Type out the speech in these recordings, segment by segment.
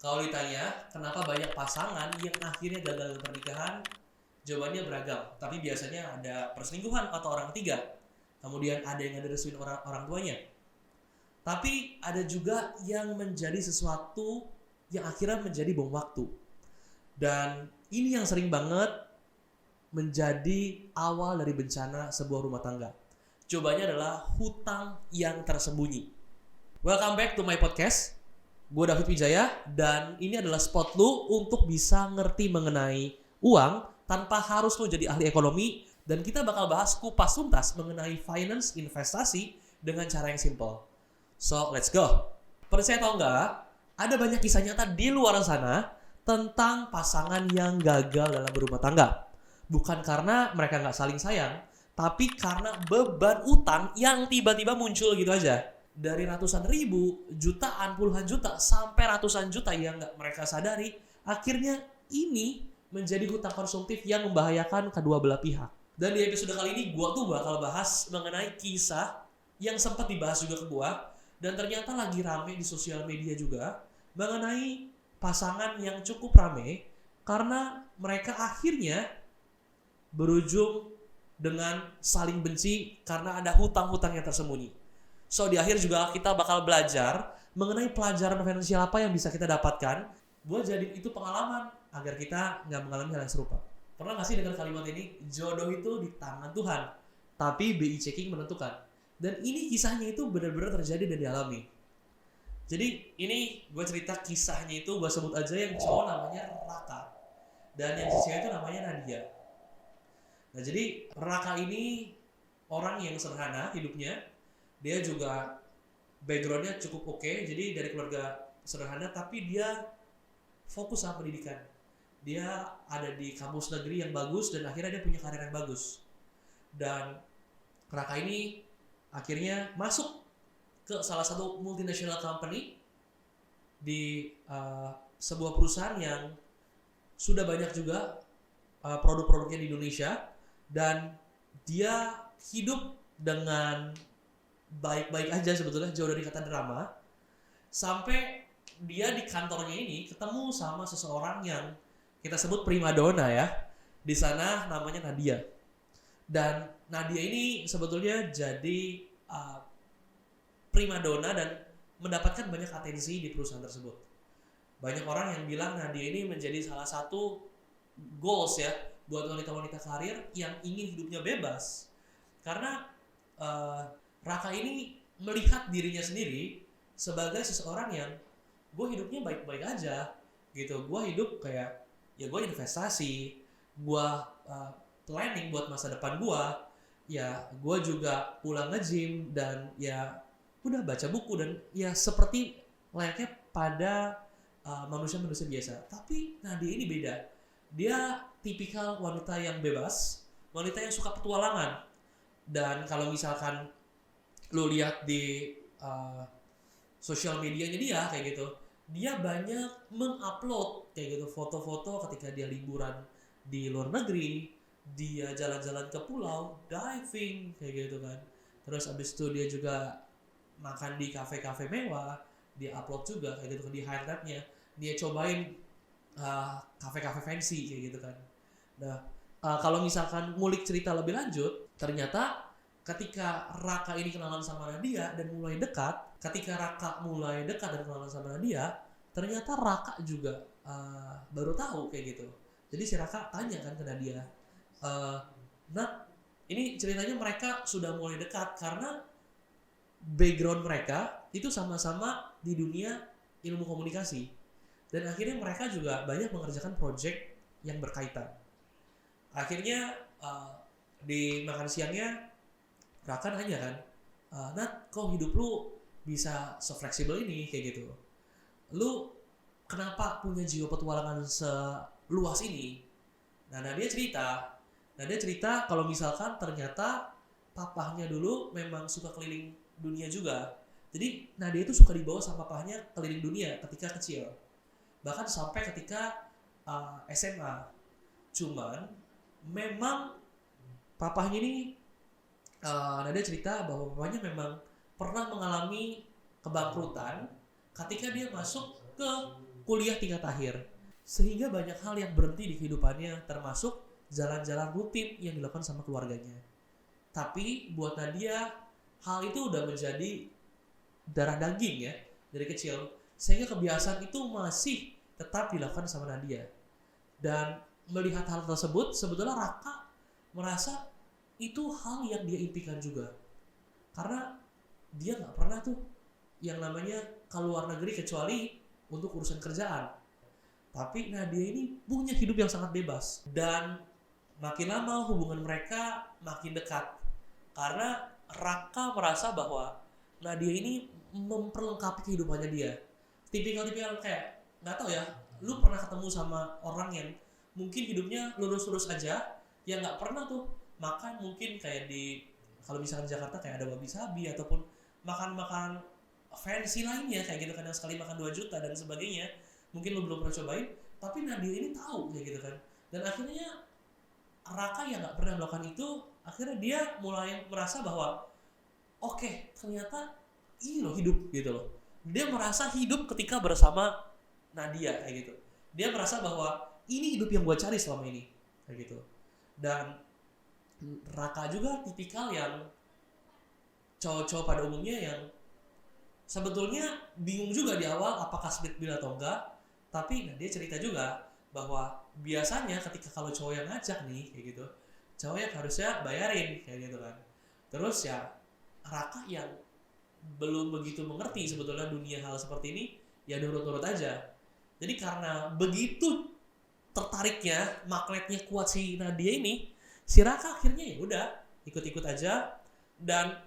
Kalau ditanya kenapa banyak pasangan yang akhirnya gagal dalam pernikahan, jawabannya beragam. Tapi biasanya ada perselingkuhan atau orang ketiga. Kemudian ada yang ada restuin orang tuanya. Tapi ada juga yang menjadi sesuatu yang akhirnya menjadi bom waktu. Dan ini yang sering banget menjadi awal dari bencana sebuah rumah tangga. Jawabannya adalah hutang yang tersembunyi. Welcome back to my podcast. Gue David Wijaya dan ini adalah spot lu untuk bisa ngerti mengenai uang tanpa harus lu jadi ahli ekonomi, dan kita bakal bahas kupas tuntas mengenai finance investasi dengan cara yang simple. So, let's go. Percaya atau enggak, ada banyak kisah nyata di luar sana tentang pasangan yang gagal dalam berumah tangga. Bukan karena mereka nggak saling sayang, tapi karena beban utang yang tiba-tiba muncul gitu aja. Dari ratusan ribu, jutaan, puluhan juta, sampai ratusan juta yang nggak mereka sadari, akhirnya ini menjadi hutang konsumtif yang membahayakan kedua belah pihak. Dan di episode kali ini gue tuh bakal bahas mengenai kisah yang sempat dibahas juga ke gue, dan ternyata lagi rame di sosial media juga, mengenai pasangan yang cukup rame karena mereka akhirnya berujung dengan saling benci karena ada hutang-hutang yang tersembunyi. So di akhir juga kita bakal belajar mengenai pelajaran finansial apa yang bisa kita dapatkan buat jadi itu pengalaman agar kita nggak mengalami hal yang serupa. Pernah nggak sih dengar kalimat ini? Jodoh itu di tangan Tuhan, tapi BI checking menentukan. Dan ini kisahnya itu benar-benar terjadi dan dialami. Jadi ini gue cerita kisahnya itu, gue sebut aja yang cowok namanya Raka dan yang cewek itu namanya Nadia. Nah jadi Raka ini orang yang sederhana hidupnya. Dia juga backgroundnya cukup oke, jadi dari keluarga sederhana, tapi dia fokus sama pendidikan. Dia ada di kampus negeri yang bagus dan akhirnya dia punya karir yang bagus. Dan Raka ini akhirnya masuk ke salah satu multinational company di sebuah perusahaan yang sudah banyak juga produk-produknya di Indonesia, dan dia hidup dengan baik-baik aja sebetulnya, jauh dari kata drama, sampai dia di kantornya ini ketemu sama seseorang yang kita sebut primadona ya. Di sana namanya Nadia. Dan Nadia ini sebetulnya jadi primadona dan mendapatkan banyak atensi di perusahaan tersebut. Banyak orang yang bilang Nadia ini menjadi salah satu goals ya buat wanita-wanita karir yang ingin hidupnya bebas. Karena Raka ini melihat dirinya sendiri sebagai seseorang yang gue hidupnya baik-baik aja gitu. Gue hidup kayak ya gue investasi, gue planning buat masa depan gue, ya gue juga pulang nge-gym dan ya udah baca buku dan ya seperti layaknya pada manusia-manusia biasa. Tapi Nadia ini beda. Dia tipikal wanita yang bebas, wanita yang suka petualangan. Dan kalau misalkan lu lihat di sosial medianya dia kayak gitu, dia banyak mengupload kayak gitu foto-foto ketika dia liburan di luar negeri, dia jalan-jalan ke pulau, diving kayak gitu kan. Terus abis itu dia juga makan di kafe-kafe mewah, dia upload juga kayak gitu di highlightnya, dia cobain kafe-kafe fancy kayak gitu kan. Nah kalau misalkan ngulik cerita lebih lanjut, ternyata ketika Raka ini kenalan sama Nadia dan mulai dekat, ketika Raka mulai dekat dan kenalan sama Nadia, ternyata Raka juga baru tahu kayak gitu. Jadi si Raka tanya kan ke Nadia, Nat, ini ceritanya mereka sudah mulai dekat karena background mereka itu sama-sama di dunia ilmu komunikasi. Dan akhirnya mereka juga banyak mengerjakan project yang berkaitan. Akhirnya di makan siangnya Raka nanya kan, Nat, kok hidup lu bisa se-fleksibel ini kayak gitu? Lu kenapa punya jiwa petualangan seluas ini? Nah, Nadia cerita kalau misalkan ternyata papahnya dulu memang suka keliling dunia juga. Jadi Nadia itu suka dibawa sama papahnya keliling dunia ketika kecil. Bahkan sampai ketika SMA. Cuman memang papahnya ini Nadia cerita bahwa papanya memang pernah mengalami kebangkrutan ketika dia masuk ke kuliah tingkat akhir. Sehingga banyak hal yang berhenti di kehidupannya, termasuk jalan-jalan rutin yang dilakukan sama keluarganya. Tapi buat Nadia, hal itu udah menjadi darah daging ya dari kecil, sehingga kebiasaan itu masih tetap dilakukan sama Nadia. Dan melihat hal tersebut, sebetulnya Raka merasa itu hal yang dia impikan juga, karena dia nggak pernah tuh yang namanya keluar negeri kecuali untuk urusan kerjaan. Tapi Nadia ini punya hidup yang sangat bebas, dan makin lama hubungan mereka makin dekat karena Raka merasa bahwa Nadia ini memperlengkapi kehidupannya dia. Tipikal-tipikal kayak, nggak tahu ya, lu pernah ketemu sama orang yang mungkin hidupnya lurus-lurus aja, yang nggak pernah tuh makan, mungkin kayak di, kalau misalkan Jakarta kayak ada wabi sabi ataupun makan-makan fancy lainnya kayak gitu kan, yang sekali makan 2 juta dan sebagainya. Mungkin lu belum pernah cobain, tapi Nadia ini tahu kayak gitu kan. Dan akhirnya Raka yang nggak pernah melakukan itu, akhirnya dia mulai merasa bahwa oke, ternyata ini loh hidup gitu loh. Dia merasa hidup ketika bersama Nadia kayak gitu. Dia merasa bahwa ini hidup yang gue cari selama ini kayak gitu. Dan Raka juga tipikal yang cowok-cowok pada umumnya yang sebetulnya bingung juga di awal apakah split bill atau enggak. Tapi dia cerita juga bahwa biasanya ketika kalau cowok yang ngajak nih kayak gitu, cowok yang harusnya bayarin kayak gitu kan. Terus ya Raka yang belum begitu mengerti sebetulnya dunia hal seperti ini, ya nurut-nurut aja. Jadi karena begitu tertariknya, magnetnya kuat si Nadia ini, si Raka akhirnya ya udah ikut-ikut aja, dan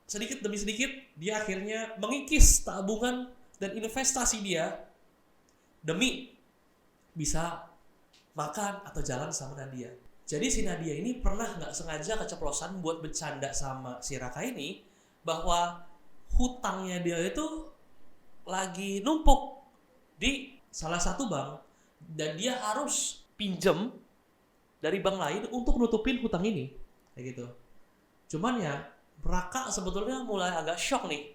sedikit demi sedikit dia akhirnya mengikis tabungan dan investasi dia demi bisa makan atau jalan sama Nadia. Jadi si Nadia ini pernah nggak sengaja keceplosan buat bercanda sama si Raka ini bahwa hutangnya dia itu lagi numpuk di salah satu bank dan dia harus pinjem dari bank lain untuk nutupin hutang ini kayak gitu. Cuman ya Raka sebetulnya mulai agak shock nih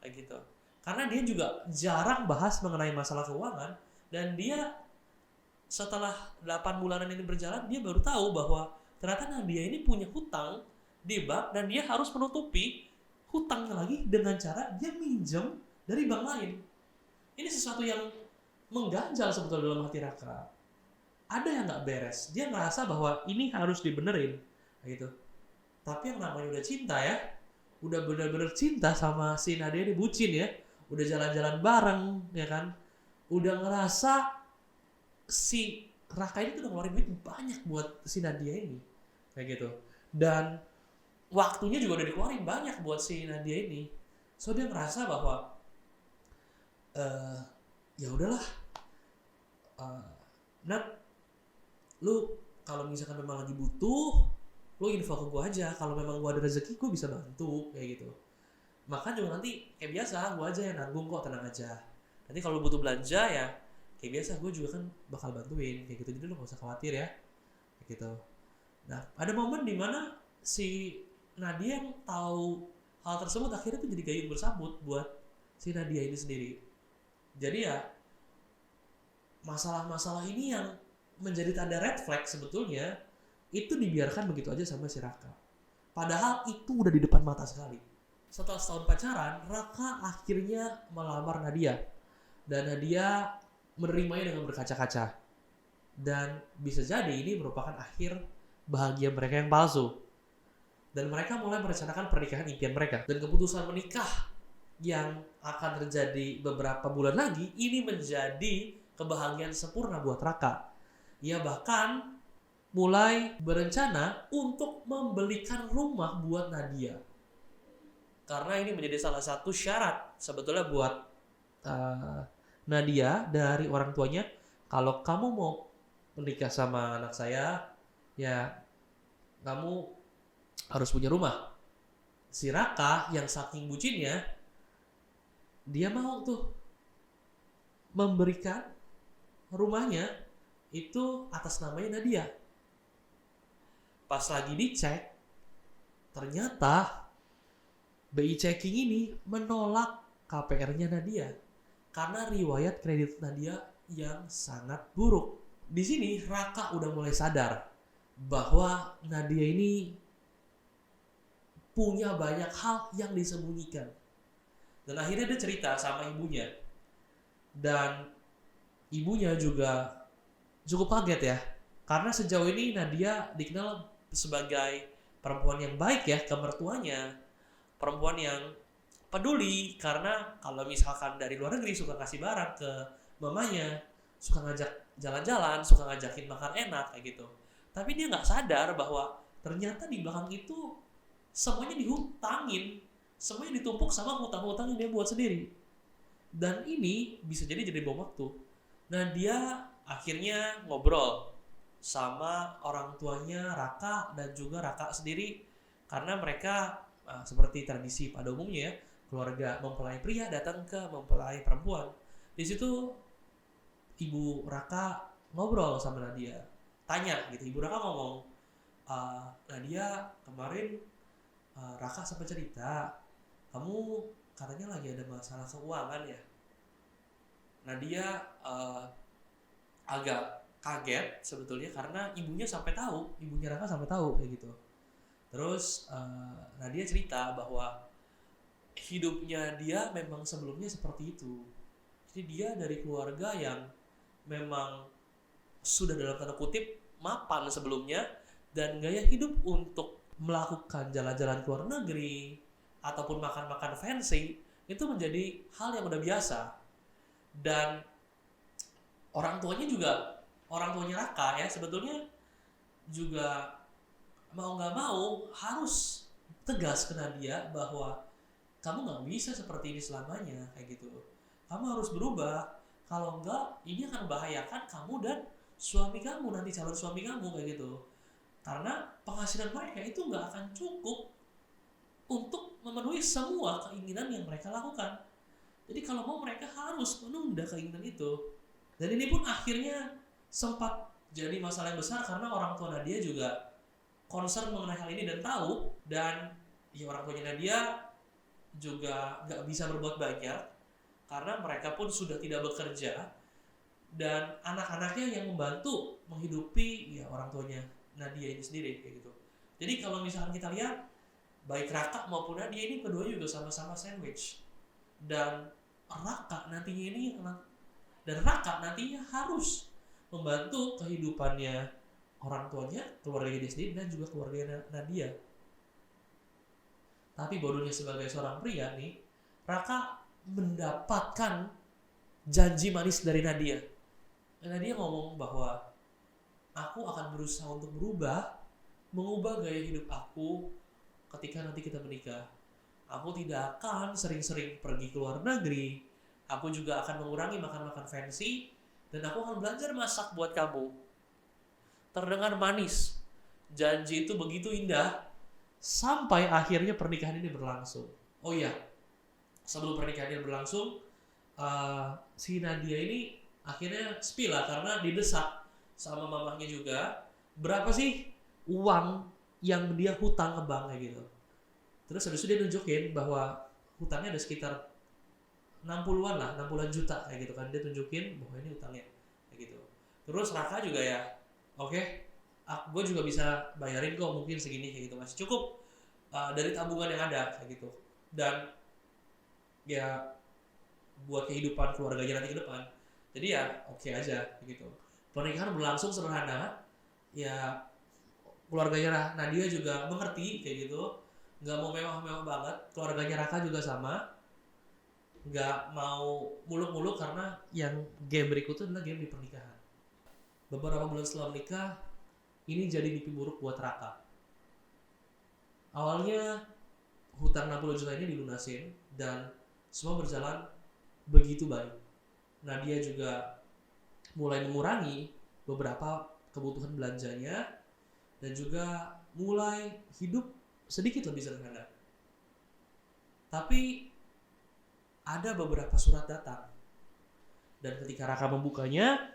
kayak gitu, karena dia juga jarang bahas mengenai masalah keuangan, dan dia setelah 8 bulanan ini berjalan, dia baru tahu bahwa ternyata Nadia ini punya hutang di bank dan dia harus menutupi hutangnya lagi dengan cara dia minjem dari bank lain. Ini sesuatu yang mengganjal sebetulnya dalam hati Raka. Ada yang nggak beres. Dia ngerasa bahwa ini harus dibenerin, gitu. Tapi yang namanya udah cinta ya, udah bener-bener cinta sama si Nadia ini, bucin ya, udah jalan-jalan bareng ya kan, udah ngerasa si Raka ini tuh udah ngeluarin duit banyak buat si Nadia ini kayak gitu, dan waktunya juga udah dikeluarin banyak buat si Nadia ini. So dia ngerasa bahwa ya udahlah, Nat, lu kalau misalkan memang lagi butuh, lu info ke gue aja, kalau memang gue ada rezeki gue bisa bantu kayak gitu. Maka juga nanti kayak biasa gue aja yang nanggung kok, tenang aja. Nanti kalau butuh belanja ya kayak biasa gue juga kan bakal bantuin kayak gitu, jadi lu gak usah khawatir ya kayak gitu. Nah ada momen dimana si Nadia yang tahu hal tersebut akhirnya tuh jadi gayung bersambut buat si Nadia ini sendiri. Jadi ya masalah-masalah ini yang menjadi tanda red flag sebetulnya itu dibiarkan begitu aja sama si Raka, padahal itu udah di depan mata sekali. Setelah setahun pacaran, Raka akhirnya melamar Nadia, dan Nadia menerimanya dengan berkaca-kaca, dan bisa jadi ini merupakan akhir bahagia mereka yang palsu, dan mereka mulai merencanakan pernikahan impian mereka. Dan keputusan menikah yang akan terjadi beberapa bulan lagi ini menjadi kebahagiaan sempurna buat Raka. Ia bahkan mulai berencana untuk membelikan rumah buat Nadia, karena ini menjadi salah satu syarat sebetulnya buat Nadia dari orang tuanya. Kalau kamu mau menikah sama anak saya, ya kamu harus punya rumah. Si Raka yang saking bucinnya, dia mau tuh memberikan rumahnya itu atas namanya Nadia. Pas lagi dicek, ternyata BI Checking ini menolak KPR-nya Nadia. karena riwayat kredit Nadia yang sangat buruk. Di sini Raka udah mulai sadar bahwa Nadia ini punya banyak hal yang disembunyikan. Dan akhirnya dia cerita sama ibunya. Dan ibunya juga cukup kaget ya. Karena sejauh ini Nadia dikenal sebagai perempuan yang baik ya ke mertuanya. Perempuan yang peduli, karena kalau misalkan dari luar negeri suka kasih barang ke mamanya, suka ngajak jalan-jalan, suka ngajakin makan enak kayak gitu. Tapi dia nggak sadar bahwa ternyata di belakang itu semuanya dihutangin, semuanya ditumpuk sama hutang-hutang yang dia buat sendiri. Dan ini bisa jadi bom waktu. Nah, dia akhirnya ngobrol sama orang tuanya Raka dan juga Raka sendiri, karena mereka seperti tradisi pada umumnya ya, keluarga mempelai pria datang ke mempelai perempuan. Di situ ibu Raka ngobrol sama Nadia, tanya gitu. Ibu Raka ngomong, Nadia kemarin Raka sempat cerita kamu katanya lagi ada masalah keuangan ya. Nadia agak kaget sebetulnya karena ibunya Raka sampai tahu kayak gitu. Terus Nadia cerita bahwa hidupnya dia memang sebelumnya seperti itu. Jadi dia dari keluarga yang memang sudah dalam tanda kutip mapan sebelumnya, dan gaya hidup untuk melakukan jalan-jalan ke luar negeri ataupun makan-makan fancy itu menjadi hal yang udah biasa. Dan orang tuanya Raka ya sebetulnya juga mau nggak mau harus tegas ke Nadia bahwa kamu nggak bisa seperti ini selamanya kayak gitu. Kamu harus berubah. Kalau enggak, ini akan membahayakan kamu dan suami kamu, nanti calon suami kamu kayak gitu. Karena penghasilan mereka itu nggak akan cukup untuk memenuhi semua keinginan yang mereka lakukan. Jadi kalau mau, mereka harus menunda keinginan itu. Dan ini pun akhirnya sempat jadi masalah yang besar karena orang tua Nadia juga concern mengenai hal ini dan tahu. Dan ya orang tuanya Nadia juga nggak bisa berbuat banyak karena mereka pun sudah tidak bekerja, dan anak-anaknya yang membantu menghidupi ya orang tuanya Nadia ini sendiri kayak gitu. Jadi kalau misalkan kita lihat baik Raka maupun Nadia ini kedua juga sama-sama sandwich, dan Raka nantinya harus membantu kehidupannya orang tuanya, keluarga dia sendiri, dan juga keluarga Nadia. Tapi bodohnya sebagai seorang pria nih, Raka mendapatkan janji manis dari Nadia. Nadia ngomong bahwa aku akan berusaha untuk mengubah gaya hidup aku ketika nanti kita menikah. Aku tidak akan sering-sering pergi ke luar negeri. Aku juga akan mengurangi makan-makan fancy, dan aku akan belajar masak buat kamu. Terdengar manis. Janji itu begitu indah sampai akhirnya pernikahan ini berlangsung. Oh iya, sebelum pernikahan ini berlangsung, si Nadia ini akhirnya spill lah karena didesak sama mamanya juga. Berapa sih uang yang dia hutang ke bank kayak gitu. Terus habis itu dia nunjukin bahwa hutangnya ada sekitar 60-an juta kayak gitu kan. Dia tunjukin bahwa ini hutangnya kayak gitu. Terus Raka juga ya, oke, gue juga bisa bayarin kok, mungkin segini kayak gitu, masih cukup dari tabungan yang ada kayak gitu. Dan ya buat kehidupan keluarganya nanti ke depan. Jadi ya oke aja gitu. Pernikahan berlangsung sederhana. Ya keluarganya Nadia juga mengerti kayak gitu. Nggak mau mewah-mewah banget. Keluarganya Raka juga sama. Nggak mau muluk-muluk karena yang game berikutnya adalah game di pernikahan. Beberapa bulan setelah menikah, ini jadi mimpi buruk buat Raka. Awalnya hutang 60 juta ini dilunasin dan semua berjalan begitu baik. Nadia juga mulai mengurangi beberapa kebutuhan belanjanya dan juga mulai hidup sedikit lebih sederhana. Tapi ada beberapa surat datang, dan ketika Raka membukanya,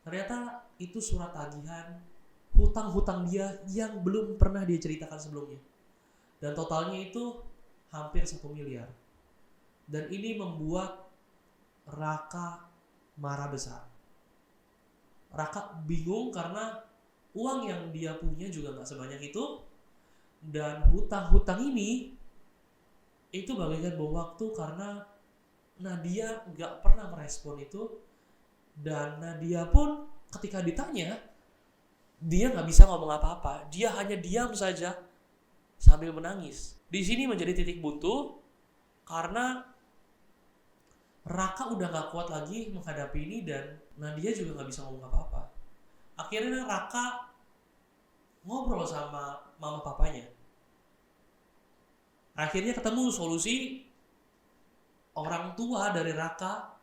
ternyata itu surat tagihan hutang-hutang dia yang belum pernah dia ceritakan sebelumnya, dan totalnya itu hampir 1 miliar. Dan ini membuat Raka marah besar. Raka bingung karena uang yang dia punya juga gak sebanyak itu, dan hutang-hutang ini itu bagaikan bom waktu karena Nadia gak pernah merespon itu. Dan Nadia pun ketika ditanya, dia gak bisa ngomong apa-apa. Dia hanya diam saja sambil menangis. Di sini menjadi titik buntu karena Raka udah gak kuat lagi menghadapi ini dan Nadia juga gak bisa ngomong apa-apa. Akhirnya Raka ngobrol sama mama papanya. Akhirnya ketemu solusi. Orang tua dari Raka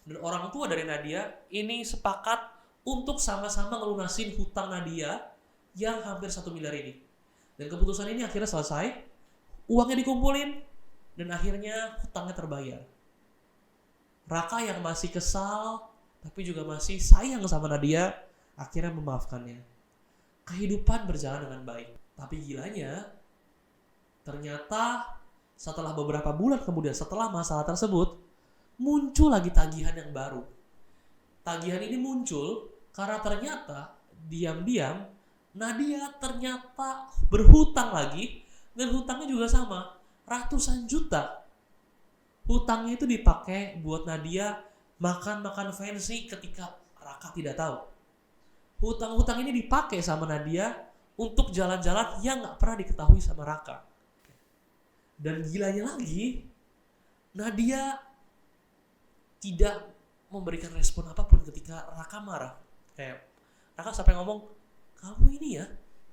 dan orang tua dari Nadia ini sepakat untuk sama-sama ngelunasin hutang Nadia yang hampir 1 miliar ini. Dan keputusan ini akhirnya selesai. Uangnya dikumpulin dan akhirnya hutangnya terbayar. Raka yang masih kesal tapi juga masih sayang sama Nadia akhirnya memaafkannya. Kehidupan berjalan dengan baik. Tapi gilanya, ternyata setelah beberapa bulan kemudian setelah masalah tersebut, muncul lagi tagihan yang baru. Tagihan ini muncul karena ternyata diam-diam Nadia ternyata berhutang lagi, dan hutangnya juga sama, ratusan juta. Hutangnya itu dipakai buat Nadia makan-makan fancy ketika Raka tidak tahu. Hutang-hutang ini dipakai sama Nadia untuk jalan-jalan yang gak pernah diketahui sama Raka. Dan gilanya lagi, Nadia tidak memberikan respon apapun ketika Raka marah. Kayak Raka sampai ngomong, kamu ini ya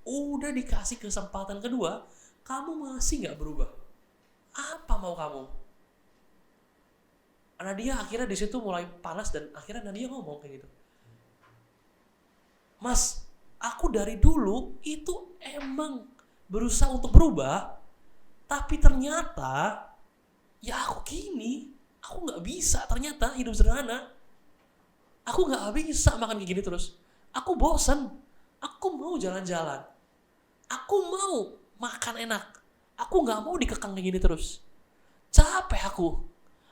udah dikasih kesempatan kedua, kamu masih gak berubah. Apa mau kamu? Nadia akhirnya di situ mulai panas dan akhirnya Nadia ngomong kayak gitu. Mas, aku dari dulu itu emang berusaha untuk berubah, tapi ternyata ya aku gini, aku gak bisa ternyata hidup sederhana. Aku gak bisa makan kayak gini terus. Aku bosan. Aku mau jalan-jalan. Aku mau makan enak. Aku gak mau dikekang kayak gini terus. Capek aku.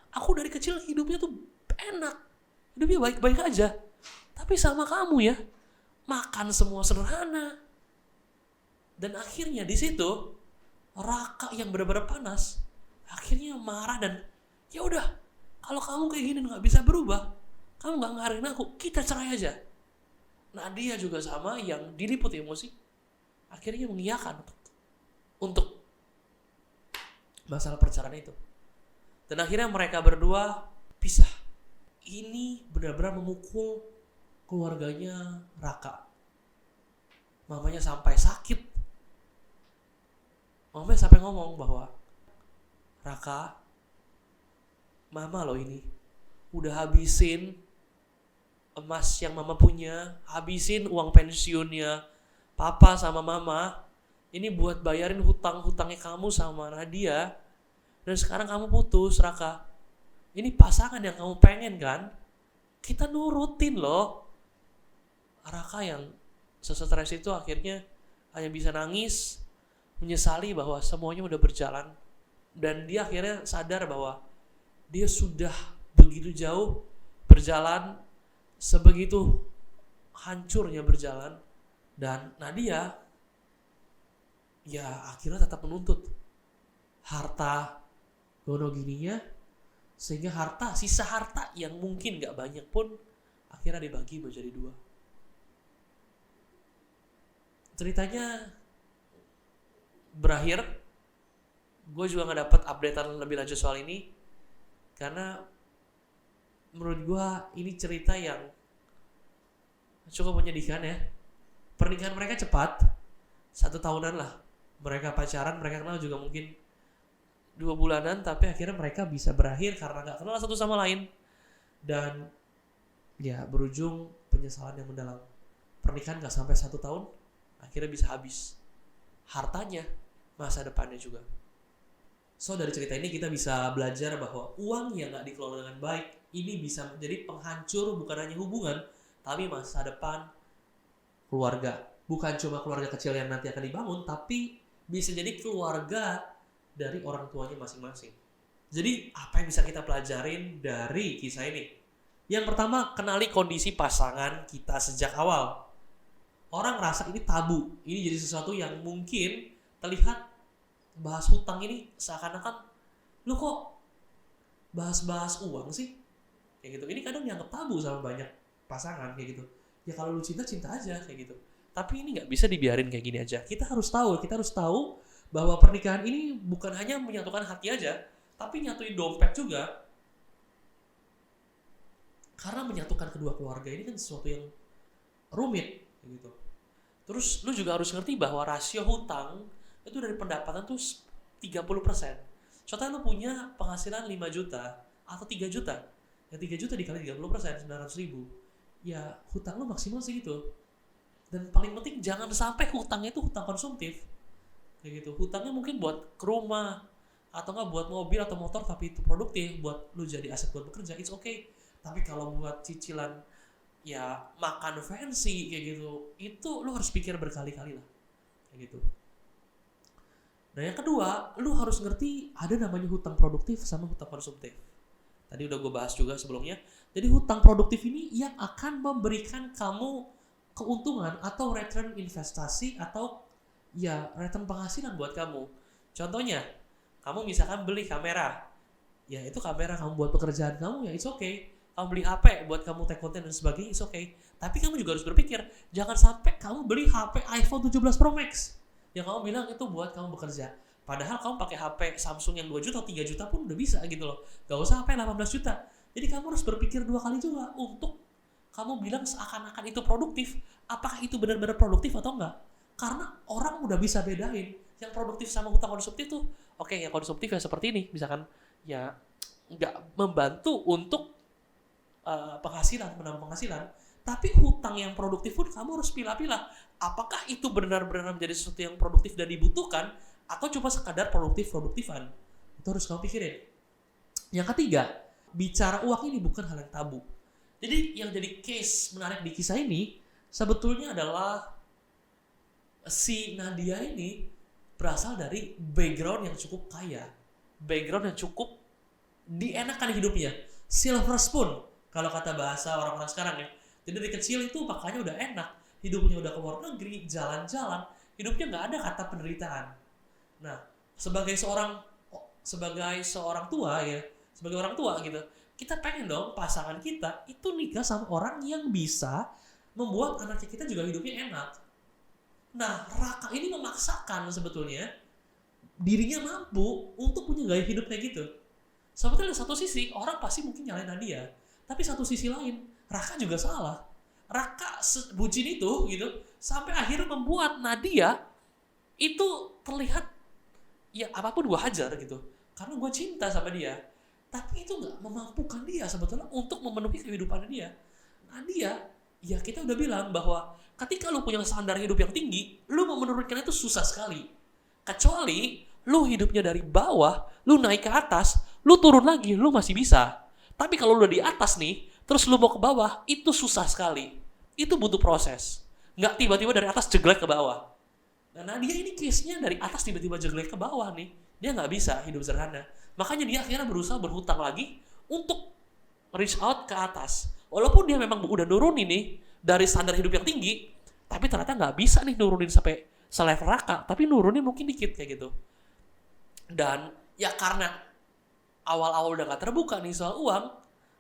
Aku dari kecil hidupnya tuh enak. Hidupnya baik-baik aja. Tapi sama kamu ya, makan semua sederhana. Dan akhirnya di situ Raka yang benar-benar panas akhirnya marah dan ya udah, kalau kamu kayak gini nggak bisa berubah, kamu nggak ngehargain aku, kita cerai aja. Nadia juga sama, yang diliputi emosi akhirnya mengiyakan untuk masalah perceraian itu. Dan akhirnya mereka berdua pisah. Ini benar-benar memukul keluarganya Raka. Mamanya sampai sakit. Mamanya sampai ngomong bahwa, Raka, mama loh ini udah habisin emas yang mama punya, habisin uang pensiunnya papa sama mama, ini buat bayarin hutang-hutangnya kamu sama Nadia, dan sekarang kamu putus, Raka. Ini pasangan yang kamu pengen kan? Kita nurutin loh. Raka yang sestres itu akhirnya hanya bisa nangis, menyesali bahwa semuanya udah berjalan. Dan dia akhirnya sadar bahwa dia sudah begitu jauh berjalan, sebegitu hancurnya berjalan. Dan Nadia ya akhirnya tetap menuntut harta gono gininya, sehingga sisa harta yang mungkin gak banyak pun akhirnya dibagi menjadi 2. Ceritanya berakhir. Gue juga gak dapet updatean lebih lanjut soal ini, karena menurut gue ini cerita yang cukup menyedihkan ya. Pernikahan mereka cepat, 1 tahunan lah. Mereka pacaran, mereka kenal juga mungkin 2 bulanan, tapi akhirnya mereka bisa berakhir karena gak kenal satu sama lain. Dan ya berujung penyesalan yang mendalam. Pernikahan gak sampai 1 tahun, akhirnya bisa habis hartanya, masa depannya juga. So dari cerita ini kita bisa belajar bahwa uang yang gak dikelola dengan baik ini bisa menjadi penghancur bukan hanya hubungan, tapi masa depan keluarga. Bukan cuma keluarga kecil yang nanti akan dibangun, tapi bisa jadi keluarga dari orang tuanya masing-masing. Jadi apa yang bisa kita pelajarin dari kisah ini? Yang pertama, kenali kondisi pasangan kita sejak awal. Orang ngerasa ini tabu, ini jadi sesuatu yang mungkin terlihat bahas hutang ini seakan-akan lu kok bahas-bahas uang sih, kayak gitu. Ini kadang dianggap tabu sama banyak pasangan kayak gitu. Ya kalau lu cinta cinta aja kayak gitu. Tapi ini nggak bisa dibiarin kayak gini aja. Kita harus tahu bahwa pernikahan ini bukan hanya menyatukan hati aja, tapi nyatuin dompet juga. Karena menyatukan kedua keluarga ini kan sesuatu yang rumit gitu. Terus lu juga harus ngerti bahwa rasio hutang itu dari pendapatan tuh 30%. Contohnya lu punya penghasilan 5 juta atau 3 juta. Ya 3 juta dikali 30%, 900 ribu. Ya hutang lu maksimal segitu. Dan paling penting jangan sampai hutangnya itu hutang konsumtif. Kayak gitu. Hutangnya mungkin buat ke rumah atau nggak buat mobil atau motor tapi itu produktif buat lu jadi aset buat bekerja, it's okay. Tapi kalau buat cicilan ya makan fancy kayak gitu, itu lu harus pikir berkali-kali lah kayak gitu. Nah yang kedua, lu harus ngerti ada namanya hutang produktif sama hutang konsumtif. Tadi udah gue bahas juga sebelumnya. Jadi hutang produktif ini yang akan memberikan kamu keuntungan atau return investasi atau ya return penghasilan buat kamu. Contohnya, kamu misalkan beli kamera, ya itu kamera kamu buat pekerjaan kamu, ya it's okay. Kamu beli HP buat kamu take konten dan sebagainya, it's okay. Tapi kamu juga harus berpikir, jangan sampai kamu beli HP iPhone 17 Pro Max yang kamu bilang itu buat kamu bekerja. Padahal kamu pakai HP Samsung yang 2 juta, 3 juta pun udah bisa gitu loh. Gak usah HP 18 juta. Jadi kamu harus berpikir 2 kali juga untuk kamu bilang seakan-akan itu produktif, apakah itu benar-benar produktif atau enggak? Karena orang udah bisa bedain yang produktif sama hutang konsumtif tuh. Oke, yang konsumtif ya seperti ini, misalkan ya nggak membantu untuk penghasilan, menambah penghasilan. Tapi hutang yang produktif pun kamu harus pilah-pilah. Apakah itu benar-benar menjadi sesuatu yang produktif dan dibutuhkan atau cuma sekadar produktifan? Itu harus kamu pikirin. Yang ketiga, bicara uang ini bukan hal yang tabu. Jadi yang jadi case menarik di kisah ini sebetulnya adalah si Nadia ini berasal dari background yang cukup kaya, background yang cukup dienakan hidupnya, silver spoon kalau kata bahasa orang-orang sekarang ya. Jadi dari kecil itu makanya udah enak, hidupnya udah ke luar negeri, jalan-jalan, hidupnya nggak ada kata penderitaan. Nah, sebagai seorang tua ya, sebagai orang tua gitu, kita pengen dong pasangan kita itu nikah sama orang yang bisa membuat anaknya kita juga hidupnya enak. Nah, Raka ini memaksakan sebetulnya dirinya mampu untuk punya gaya hidup kayak gitu. Sebetulnya satu sisi orang pasti mungkin nyalain Nadia, tapi satu sisi lain Raka juga salah. Raka bucin itu gitu sampai akhirnya membuat Nadia itu terlihat ya apapun gue hajar gitu karena gue cinta sama dia. Tapi itu nggak memampukan dia sebetulnya untuk memenuhi kehidupan dia. Nadia, ya kita udah bilang bahwa ketika lu punya standar hidup yang tinggi, lu mau menurunkan itu susah sekali. Kecuali lu hidupnya dari bawah, lu naik ke atas, lu turun lagi, lu masih bisa. Tapi kalau lu udah di atas nih, terus lu mau ke bawah, itu susah sekali. Itu butuh proses. Nggak tiba-tiba dari atas jeglek ke bawah. Nah Nadia ini case-nya dari atas tiba-tiba jeglek ke bawah nih. Dia nggak bisa hidup sederhana. Makanya dia akhirnya berusaha berhutang lagi untuk reach out ke atas. Walaupun dia memang udah nurunin nih dari standar hidup yang tinggi, tapi ternyata nggak bisa nih nurunin sampai selevel Raka, tapi nurunin mungkin dikit kayak gitu. Dan ya karena awal-awal udah nggak terbuka nih soal uang,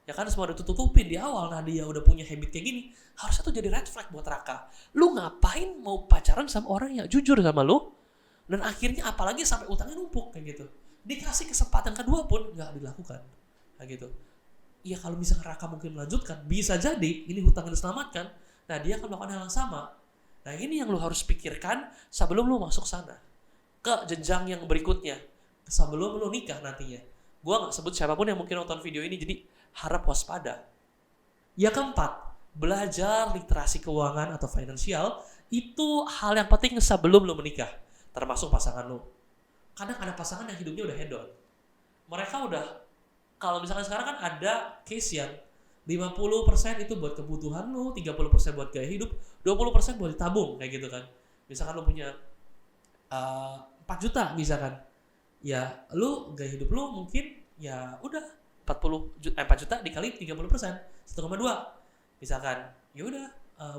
ya kan semua udah tutupin di awal. Nah dia udah punya habit kayak gini, harusnya tuh jadi red flag buat Raka. Lu ngapain mau pacaran sama orang yang jujur sama lu? Dan akhirnya apalagi sampai utangnya numpuk kayak gitu. Dikasih kesempatan kedua pun nggak dilakukan kayak gitu. Ya kalau misalkan Raka mungkin melanjutkan, bisa jadi ini hutang yang diselamatkan. Nah dia akan melakukan hal yang sama. Nah ini yang lu harus pikirkan sebelum lu masuk sana ke jenjang yang berikutnya, sebelum lu nikah nantinya. Gua nggak sebut siapapun yang mungkin nonton video ini, jadi harap waspada. Ya keempat, belajar literasi keuangan atau finansial itu hal yang penting sebelum lu menikah, termasuk pasangan lu. Kadang ada pasangan yang hidupnya udah hedon. Mereka udah, kalau misalkan sekarang kan ada case yang 50% itu buat kebutuhan lu, 30% buat gaya hidup, 20% buat ditabung kayak gitu kan. Misalkan lu punya 4 juta misalkan. Ya, lu gaya hidup lu mungkin ya udah 4 juta dikali 30%, 1,2. Misalkan, ya udah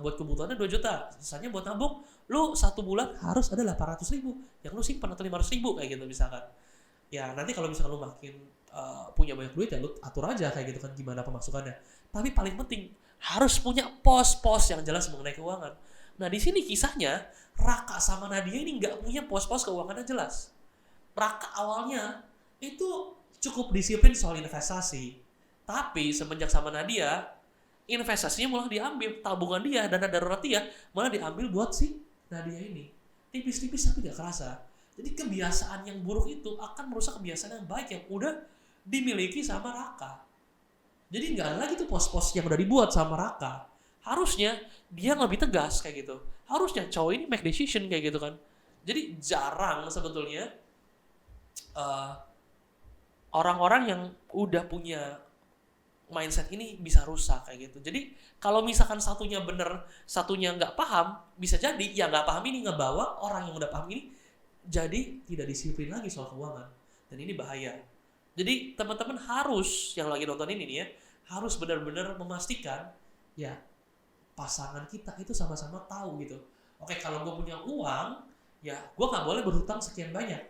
buat kebutuhannya 2 juta, sisanya buat nabung. Lu 1 bulan harus ada 800.000 yang lu simpan atau 500.000 kayak gitu misalkan. Ya nanti kalau misalkan lu makin punya banyak duit ya lu atur aja kayak gitu kan gimana pemasukannya. Tapi paling penting harus punya pos-pos yang jelas mengenai keuangan. Nah di sini kisahnya Raka sama Nadia ini nggak punya pos-pos keuangan yang jelas. Raka awalnya itu cukup disiplin soal investasi, tapi semenjak sama Nadia investasinya malah diambil, tabungan dia, dana darurat dia malah diambil buat si Nadia ini. Tipis-tipis tapi gak kerasa. Jadi kebiasaan yang buruk itu akan merusak kebiasaan yang baik yang udah dimiliki sama Raka. Jadi gak ada lagi tuh pos-pos yang udah dibuat sama Raka. Harusnya dia lebih tegas kayak gitu. Harusnya cowok ini make decision kayak gitu kan. Jadi jarang sebetulnya orang-orang yang udah punya mindset ini bisa rusak kayak gitu. Jadi kalau misalkan satunya bener, satunya nggak paham, bisa jadi yang nggak paham ini ngebawa orang yang udah paham ini jadi tidak disiplin lagi soal keuangan. Dan ini bahaya. Jadi teman-teman harus, yang lagi nonton ini nih ya, harus benar-benar memastikan ya pasangan kita itu sama-sama tahu gitu. Oke, kalau gue punya uang, ya gue nggak boleh berhutang sekian banyak.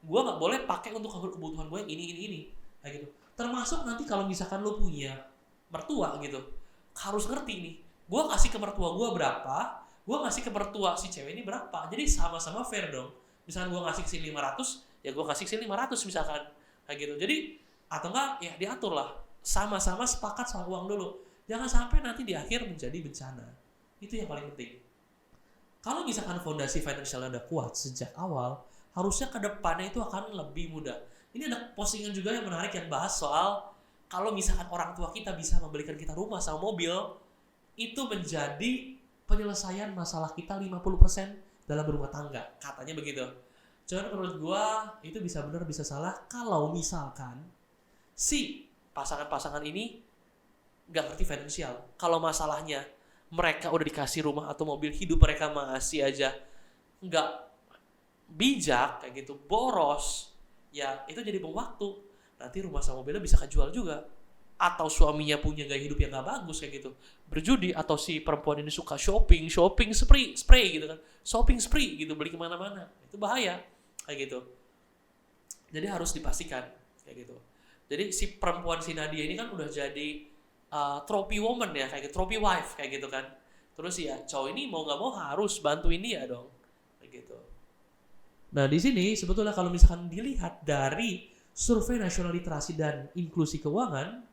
Gue nggak boleh pakai untuk kebutuhan gue yang ini kayak gitu. Termasuk nanti kalau misalkan lo punya mertua gitu, harus ngerti nih, gue kasih ke mertua gue berapa, gue ngasih ke mertua si cewek ini berapa. Jadi sama-sama fair dong. Misalkan gue ngasih ke sini 500, ya gue kasih ke sini 500 misalkan kayak gitu. Jadi atau enggak ya diatur lah, sama-sama sepakat soal uang dulu. Jangan sampai nanti di akhir menjadi bencana. Itu yang paling penting. Kalau misalkan fondasi finansialnya udah kuat sejak awal, harusnya ke depannya itu akan lebih mudah. Ini ada postingan juga yang menarik yang bahas soal kalau misalkan orang tua kita bisa membelikan kita rumah sama mobil, itu menjadi penyelesaian masalah kita 50% dalam berumah tangga. Katanya begitu. Cuman menurut gua itu bisa benar bisa salah kalau misalkan si pasangan-pasangan ini gak ngerti finansial. Kalau masalahnya mereka udah dikasih rumah atau mobil, hidup mereka masih aja gak bijak kayak gitu, boros, ya itu jadi bom waktu. Nanti rumah sama mobilnya bisa kejual juga. Atau suaminya punya gaya hidup yang gak bagus kayak gitu, berjudi, atau si perempuan ini suka shopping spray gitu kan, shopping spree gitu, beli kemana-mana, itu bahaya kayak gitu. Jadi harus dipastikan kayak gitu. Jadi si perempuan si Nadia ini kan udah jadi trophy woman ya, kayak gitu, trophy wife kayak gitu kan. Terus ya cowok ini mau gak mau harus bantuin dia dong kayak gitu. Nah di sini sebetulnya kalau misalkan dilihat dari survei nasional literasi dan inklusi keuangan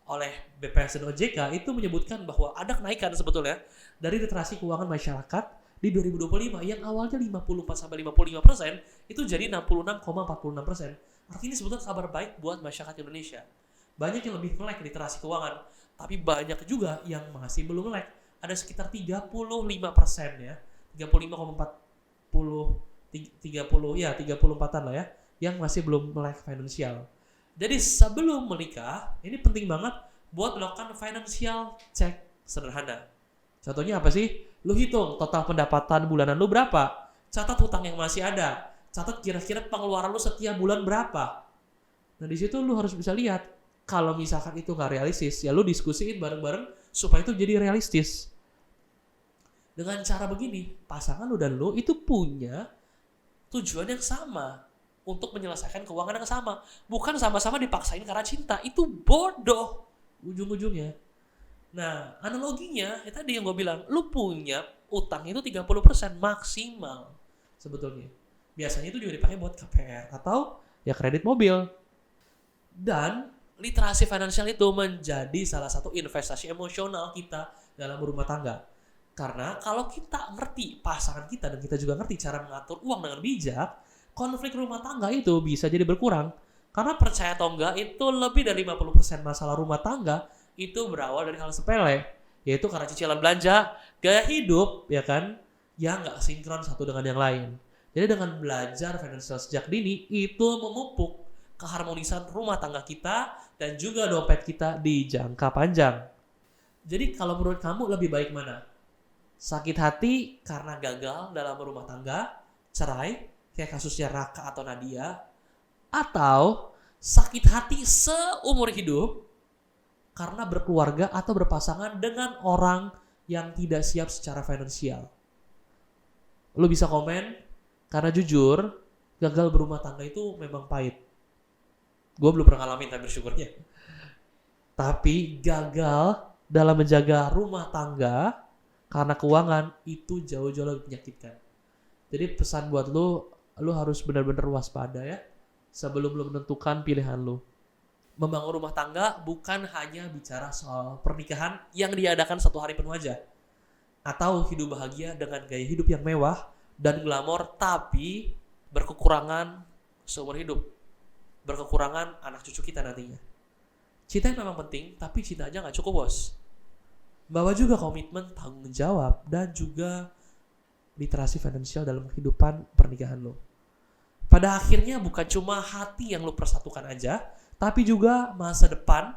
oleh BPS dan OJK itu menyebutkan bahwa ada kenaikan sebetulnya dari literasi keuangan masyarakat di 2025 yang awalnya 54-55% itu jadi 66,46%. Artinya sebetulnya kabar baik buat masyarakat Indonesia. Banyak yang lebih melek literasi keuangan, tapi banyak juga yang masih belum melek. Ada sekitar 35% ya, 34-an lah ya, yang masih belum melek finansial. Jadi sebelum menikah, ini penting banget buat melakukan financial check sederhana. Contohnya apa sih? Lu hitung total pendapatan bulanan lu berapa, catat hutang yang masih ada, catat kira-kira pengeluaran lu setiap bulan berapa. Nah di situ lu harus bisa lihat, kalau misalkan itu nggak realistis, ya lu diskusiin bareng-bareng supaya itu jadi realistis. Dengan cara begini, pasangan lu dan lu itu punya tujuan yang sama untuk menyelesaikan keuangan yang sama. Bukan sama-sama dipaksain karena cinta. Itu bodoh ujung-ujungnya. Nah, analoginya, ya tadi yang gue bilang, lu punya utang itu 30% maksimal sebetulnya. Biasanya itu juga dipakai buat KPR atau ya kredit mobil. Dan literasi finansial itu menjadi salah satu investasi emosional kita dalam berumah tangga. Karena kalau kita ngerti pasangan kita dan kita juga ngerti cara mengatur uang dengan bijak, konflik rumah tangga itu bisa jadi berkurang. Karena percaya atau enggak, itu lebih dari 50% masalah rumah tangga itu berawal dari hal sepele, yaitu karena cicilan belanja, gaya hidup, ya kan, yang nggak sinkron satu dengan yang lain. Jadi dengan belajar finansial sejak dini, itu memupuk keharmonisan rumah tangga kita dan juga dompet kita di jangka panjang. Jadi kalau menurut kamu lebih baik mana? Sakit hati karena gagal dalam berumah tangga, cerai, kayak kasusnya Raka atau Nadia, atau sakit hati seumur hidup karena berkeluarga atau berpasangan dengan orang yang tidak siap secara finansial. Lu bisa komen, karena jujur, gagal berumah tangga itu memang pahit. Gue belum pernah ngalamin, tapi bersyukurnya. Tapi gagal dalam menjaga rumah tangga karena keuangan itu jauh-jauh lebih menyakitkan. Jadi pesan buat lu harus benar-benar waspada ya sebelum lu menentukan pilihan lu. Membangun rumah tangga bukan hanya bicara soal pernikahan yang diadakan 1 hari penuh aja, atau hidup bahagia dengan gaya hidup yang mewah dan glamor tapi berkekurangan seumur hidup, berkekurangan anak cucu kita nantinya. Cinta memang penting, tapi cinta aja gak cukup, bos. Bawa juga komitmen, tanggung jawab, dan juga literasi finansial dalam kehidupan pernikahan lo. Pada akhirnya bukan cuma hati yang lo persatukan aja, tapi juga masa depan,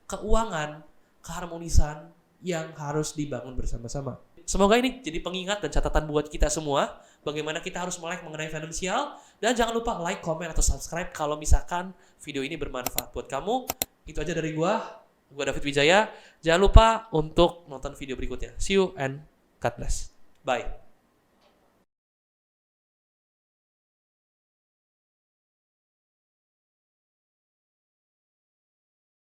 keuangan, keharmonisan yang harus dibangun bersama-sama. Semoga ini jadi pengingat dan catatan buat kita semua bagaimana kita harus melek mengenai finansial, dan jangan lupa like, comment, atau subscribe kalau misalkan video ini bermanfaat buat kamu. Itu aja dari gua David Wijaya. Jangan lupa untuk nonton video berikutnya. See you and God bless. Bye.